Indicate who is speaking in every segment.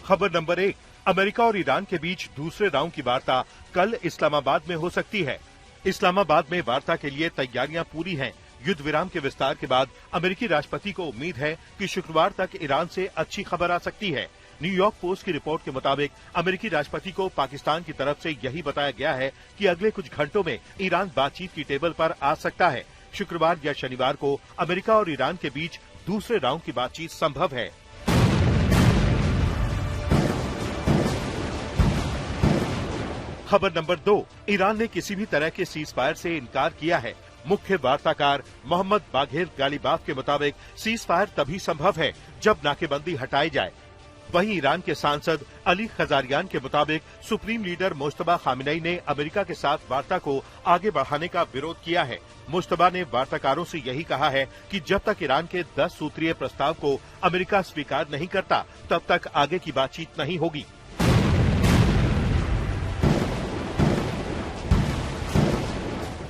Speaker 1: खबर number 1, America और Iran के बीच दूसरे राउंड की वार्ता कल इस्लामाबाद में हो सकती है। इस्लामाबाद में वार्ता के लिए तैयारियां पूरी हैं। युद्ध विराम के विस्तार के बाद अमेरिकी राष्ट्रपति को उम्मीद है कि शुक्रवार तक ईरान से अच्छी खबर आ सकती है। न्यूयॉर्क पोस्ट की रिपोर्ट के मुताबिक अमेरिकी राष्ट्रपति को पाकिस्तान की तरफ से यही बताया गया है कि अगले कुछ घंटों में ईरान बातचीत की टेबल पर आ सकता है। शुक्रवार या शनिवार को अमेरिका और ईरान के बीच दूसरे राउंड की बातचीत संभव है। खबर नंबर 2, ईरान ने किसी भी तरह के सीज फायर से इनकार किया है। मुख्य वार्ताकार मोहम्मद बाघेर गालिबाफ के मुताबिक सीज फायर तभी संभव है जब नाकेबंदी हटाई जाए। वहीं ईरान के सांसद अली खजारियान के मुताबिक सुप्रीम लीडर मुश्तबा खामिनेई ने अमेरिका के साथ वार्ता को आगे बढ़ाने का विरोध किया है। मुश्तबा ने वार्ताकारों से यही कहा है कि जब तक ईरान के 10 सूत्रीय प्रस्ताव को अमेरिका स्वीकार नहीं करता तब तक आगे की बातचीत नहीं होगी।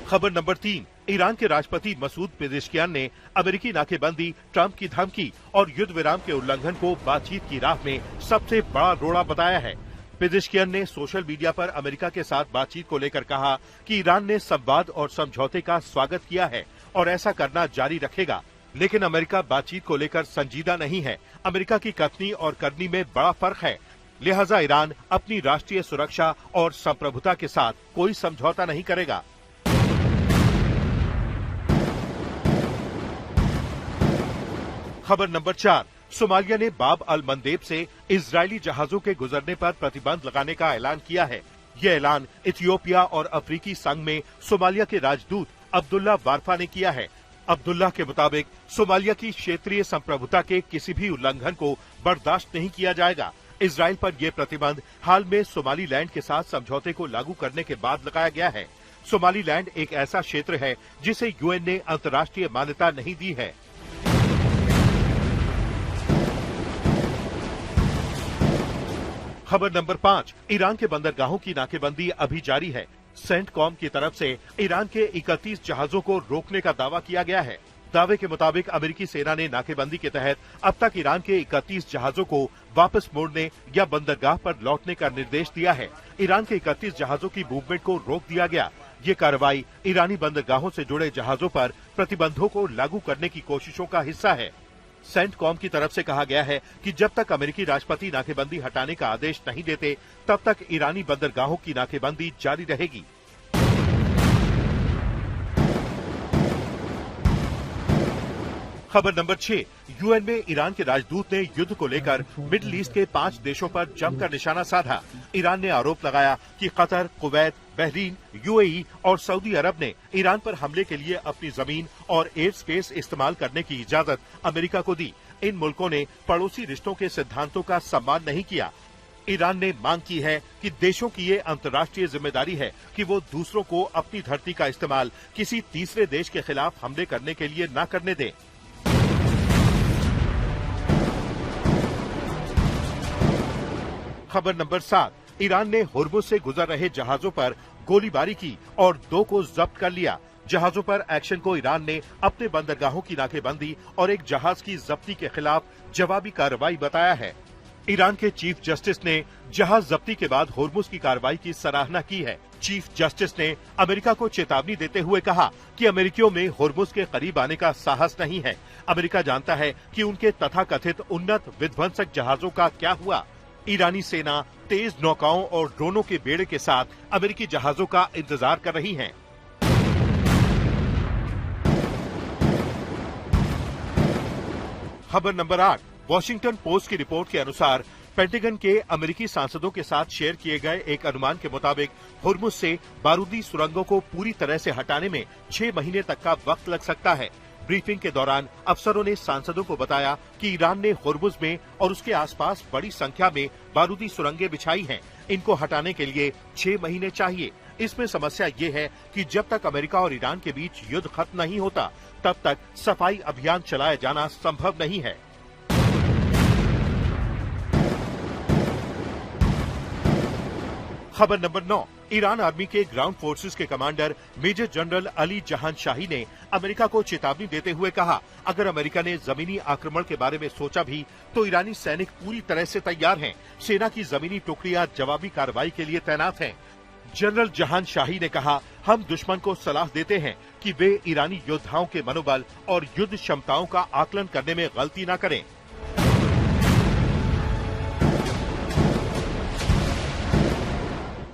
Speaker 1: खबर नंबर 3, ईरान के राष्ट्रपति मसूद पेजेश्कियान ने अमेरिकी नाकेबंदी, ट्रंप की धमकी और युद्ध विराम के उल्लंघन को बातचीत की राह में सबसे बड़ा रोड़ा बताया है। पेजेश्कियान ने सोशल मीडिया पर अमेरिका के साथ बातचीत को लेकर कहा कि ईरान ने संवाद और समझौते का स्वागत किया है और ऐसा करना जारी रखेगा, लेकिन अमेरिका बातचीत को लेकर संजीदा नहीं है। अमेरिका की कथनी और करनी में बड़ा फर्क है, लिहाजा ईरान अपनी राष्ट्रीय सुरक्षा और संप्रभुता के साथ कोई समझौता नहीं करेगा। खबर नंबर 4, सोमालिया ने बाब अल मंदेब से इजरायली जहाजों के गुजरने पर प्रतिबंध लगाने का ऐलान किया है। यह ऐलान इथियोपिया और अफ्रीकी संघ में सोमालिया के राजदूत अब्दुल्ला वारफा ने किया है। अब्दुल्ला के मुताबिक सोमालिया की क्षेत्रीय संप्रभुता के किसी भी उल्लंघन को बर्दाश्त नहीं किया जाएगा। इजरायल पर यह प्रतिबंध हाल में सोमालीलैंड के साथ समझौते को लागू करने के बाद लगाया गया है। सोमालीलैंड एक ऐसा क्षेत्र है जिसे यूएन ने अंतर्राष्ट्रीय मान्यता नहीं दी है। खबर नंबर 5, ईरान के बंदरगाहों की नाकेबंदी अभी जारी है। सेंटकॉम की तरफ से ईरान के 31 जहाजों को रोकने का दावा किया गया है। दावे के मुताबिक अमेरिकी सेना ने नाकेबंदी के तहत अब तक ईरान के 31 जहाजों को वापस मोड़ने या बंदरगाह पर लौटने का निर्देश दिया है। ईरान के 31 जहाजों की मूवमेंट को रोक दिया गया। ये कार्रवाई ईरानी बंदरगाहों से जुड़े जहाजों पर प्रतिबंधों को लागू करने की कोशिशों का हिस्सा है। सेंटकॉम की तरफ से कहा गया है कि जब तक अमेरिकी राष्ट्रपति नाकेबंदी हटाने का आदेश नहीं देते तब तक ईरानी बंदरगाहों की नाकेबंदी जारी रहेगी। खबर नंबर 6, यूएन में ईरान के राजदूत ने युद्ध को लेकर मिडिल ईस्ट के 5 देशों पर जमकर निशाना साधा। ईरान ने आरोप लगाया कि कतर, कुवैत, बहरीन, यूएई और सऊदी अरब ने ईरान पर हमले के लिए अपनी जमीन और एयर स्पेस इस्तेमाल करने की इजाजत अमेरिका को दी। इन मुल्कों ने पड़ोसी रिश्तों के सिद्धांतों का सम्मान नहीं किया। ईरान ने मांग की है कि देशों की ये अंतर्राष्ट्रीय जिम्मेदारी है कि वो दूसरों को अपनी धरती का इस्तेमाल किसी तीसरे देश के खिलाफ हमले करने के लिए न करने दें। खबर नंबर 7, ईरान ने हुर्मुज से गुजर रहे जहाजों पर गोलीबारी की और 2 को जब्त कर लिया। जहाजों पर एक्शन को ईरान ने अपने बंदरगाहों की नाकेबंदी और एक जहाज की जब्ती के खिलाफ जवाबी कार्रवाई बताया है। ईरान के चीफ जस्टिस ने जहाज जब्ती के बाद हुर्मुज की कार्रवाई की सराहना की है। चीफ जस्टिस ने अमेरिका को चेतावनी देते हुए कहा कि अमेरिकियों में हुर्मुज के करीब आने का साहस नहीं है। अमेरिका जानता है कि उनके तथाकथित उन्नत विध्वंसक जहाजों का क्या हुआ। ईरानी सेना तेज नौकाओं और ड्रोनों के बेड़े के साथ अमेरिकी जहाजों का इंतजार कर रही है। खबर नंबर 8, वॉशिंगटन पोस्ट की रिपोर्ट के अनुसार पेंटागन के अमेरिकी सांसदों के साथ शेयर किए गए एक अनुमान के मुताबिक हुर्मुज से बारूदी सुरंगों को पूरी तरह से हटाने में 6 महीने तक का वक्त लग सकता है। ब्रीफिंग के दौरान अफसरों ने सांसदों को बताया कि ईरान ने हुर्मुज में और उसके आसपास बड़ी संख्या में बारूदी सुरंगें बिछाई हैं। इनको हटाने के लिए 6 महीने चाहिए। इसमें समस्या ये है कि जब तक अमेरिका और ईरान के बीच युद्ध खत्म नहीं होता तब तक सफाई अभियान चलाया जाना संभव नहीं है। खबर नंबर 9, ईरान आर्मी के ग्राउंड फोर्सेस के कमांडर मेजर जनरल अली जहान शाही ने अमेरिका को चेतावनी देते हुए कहा, अगर अमेरिका ने जमीनी आक्रमण के बारे में सोचा भी तो ईरानी सैनिक पूरी तरह से तैयार हैं। सेना की जमीनी टुकड़ियां जवाबी कार्रवाई के लिए तैनात हैं। जनरल जहान शाही ने कहा, हम दुश्मन को सलाह देते हैं कि वे ईरानी योद्धाओं के मनोबल और युद्ध क्षमताओं का आकलन करने में गलती न करें।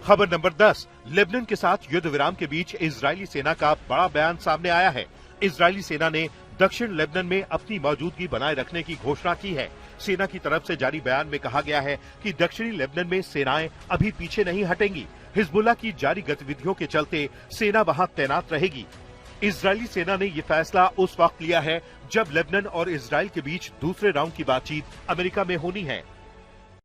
Speaker 1: खबर नंबर 10, लेबनान के साथ युद्ध विराम के बीच इजरायली सेना का बड़ा बयान सामने आया है। इजरायली सेना ने दक्षिण लेबनान में अपनी मौजूदगी बनाए रखने की घोषणा की है। सेना की तरफ से जारी बयान में कहा गया है कि दक्षिणी लेबनान में सेनाएं अभी पीछे नहीं हटेंगी। हिजबुल्लाह की जारी गतिविधियों के चलते सेना वहां तैनात रहेगी। इजरायली सेना ने ये फैसला उस वक्त लिया है जब लेबनान और इजरायल के बीच दूसरे राउंड की बातचीत अमेरिका में होनी है।